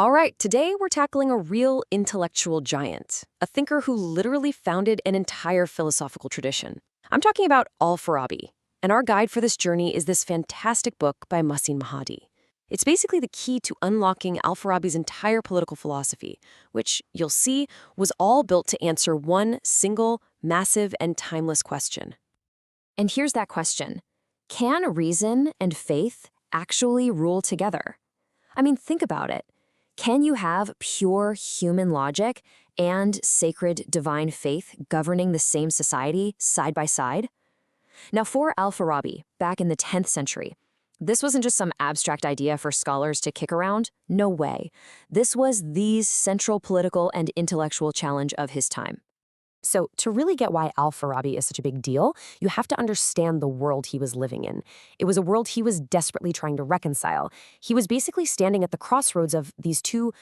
All right, today we're tackling a real intellectual giant, a thinker who literally founded an entire philosophical tradition. I'm talking about Al-Farabi, and our guide for this journey is this fantastic book by Muhsin Mahdi. It's basically the key to unlocking Al-Farabi's entire political philosophy, which, you'll see, was all built to answer one single, massive, and timeless question. And here's that question. Can reason and faith actually rule together? I mean, think about it. Can you have pure human logic and sacred divine faith governing the same society side by side? Now, for Al-Farabi, back in the 10th century, this wasn't just some abstract idea for scholars to kick around. No way. This was the central political and intellectual challenge of his time. So, to really get why Al-Farabi is such a big deal, you have to understand the world he was living in. It was a world he was desperately trying to reconcile. He was basically standing at the crossroads of these two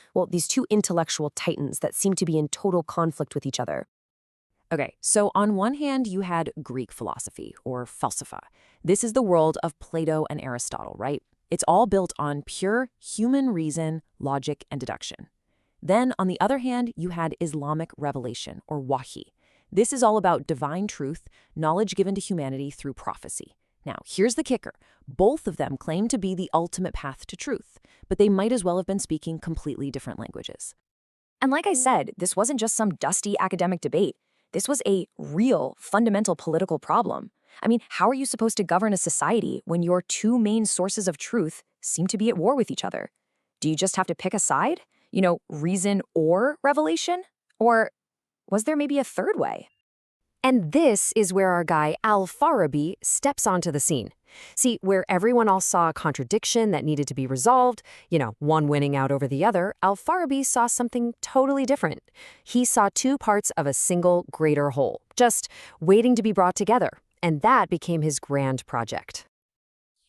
intellectual titans that seemed to be in total conflict with each other. Okay, so on one hand, you had Greek philosophy, or Falsafa. This is the world of Plato and Aristotle, right? It's all built on pure human reason, logic, and deduction. Then, on the other hand, you had Islamic revelation, or wahi. This is all about divine truth, knowledge given to humanity through prophecy. Now, here's the kicker. Both of them claim to be the ultimate path to truth, but they might as well have been speaking completely different languages. And like I said, this wasn't just some dusty academic debate. This was a real, fundamental political problem. I mean, how are you supposed to govern a society when your two main sources of truth seem to be at war with each other? Do you just have to pick a side? Reason or revelation? Or was there maybe a third way? And this is where our guy Al-Farabi steps onto the scene. See, where everyone else saw a contradiction that needed to be resolved, one winning out over the other, Al-Farabi saw something totally different. He saw two parts of a single greater whole, just waiting to be brought together, and that became his grand project.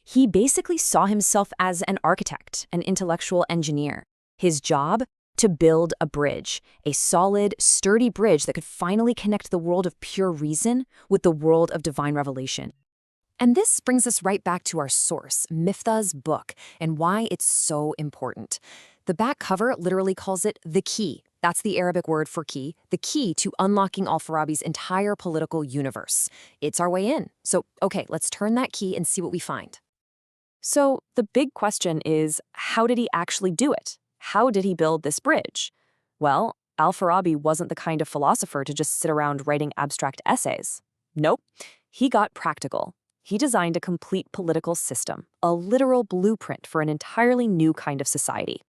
He basically saw himself as an architect, an intellectual engineer. His job? To build a bridge, a solid, sturdy bridge that could finally connect the world of pure reason with the world of divine revelation. And this brings us right back to our source, Miftah's book, and why it's so important. The back cover literally calls it the key. That's the Arabic word for key, the key to unlocking Al-Farabi's entire political universe. It's our way in. So, okay, let's turn that key and see what we find. So, the big question is, how did he actually do it? How did he build this bridge? Well, Al-Farabi wasn't the kind of philosopher to just sit around writing abstract essays. Nope, he got practical. He designed a complete political system, a literal blueprint for an entirely new kind of society.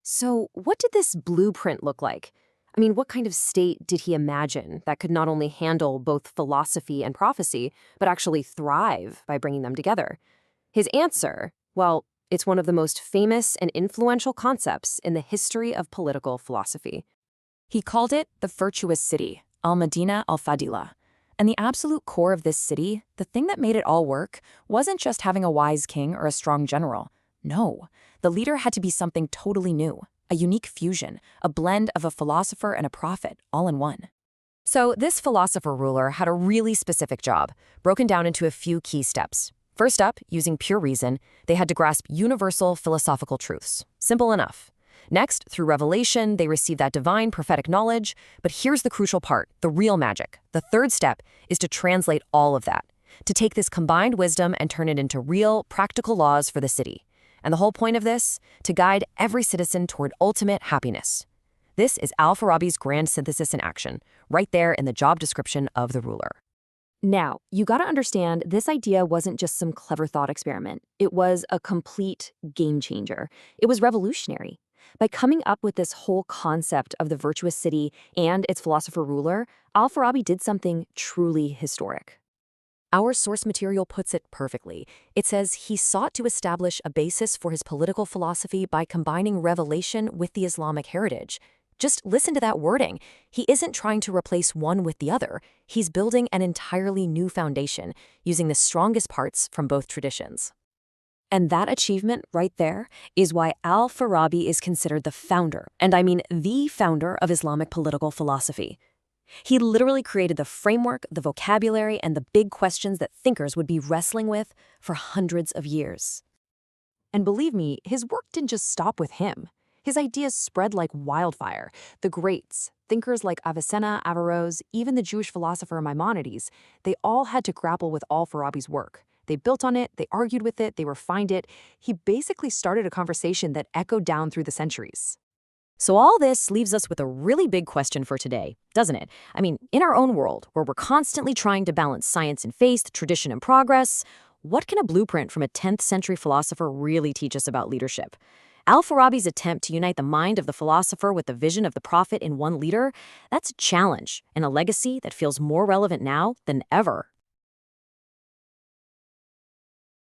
So, what did this blueprint look like? I mean, what kind of state did he imagine that could not only handle both philosophy and prophecy, but actually thrive by bringing them together? His answer, well, it's one of the most famous and influential concepts in the history of political philosophy. He called it the Virtuous City, Al-Madina al-Fadila. And the absolute core of this city, the thing that made it all work, wasn't just having a wise king or a strong general. No, the leader had to be something totally new, a unique fusion, a blend of a philosopher and a prophet, all in one. So this philosopher-ruler had a really specific job, broken down into a few key steps. First up, using pure reason, they had to grasp universal philosophical truths. Simple enough. Next, through revelation, they received that divine prophetic knowledge. But here's the crucial part, the real magic. The third step is to translate all of that, to take this combined wisdom and turn it into real, practical laws for the city. And the whole point of this? To guide every citizen toward ultimate happiness. This is Al-Farabi's grand synthesis in action, right there in the job description of the ruler. Now, you gotta understand, this idea wasn't just some clever thought experiment. It was a complete game changer. It was revolutionary. By coming up with this whole concept of the virtuous city and its philosopher-ruler, Al-Farabi did something truly historic. Our source material puts it perfectly. It says he sought to establish a basis for his political philosophy by combining revelation with the Islamic heritage. Just listen to that wording. He isn't trying to replace one with the other. He's building an entirely new foundation, using the strongest parts from both traditions. And that achievement right there is why Al-Farabi is considered the founder, and I mean the founder of Islamic political philosophy. He literally created the framework, the vocabulary, and the big questions that thinkers would be wrestling with for hundreds of years. And believe me, his work didn't just stop with him. His ideas spread like wildfire. The greats, thinkers like Avicenna, Averroes, even the Jewish philosopher Maimonides, they all had to grapple with Al-Farabi's work. They built on it, they argued with it, they refined it. He basically started a conversation that echoed down through the centuries. So all this leaves us with a really big question for today, doesn't it? I mean, in our own world, where we're constantly trying to balance science and faith, tradition and progress, what can a blueprint from a 10th century philosopher really teach us about leadership? Al-Farabi's attempt to unite the mind of the philosopher with the vision of the prophet in one leader, that's a challenge and a legacy that feels more relevant now than ever.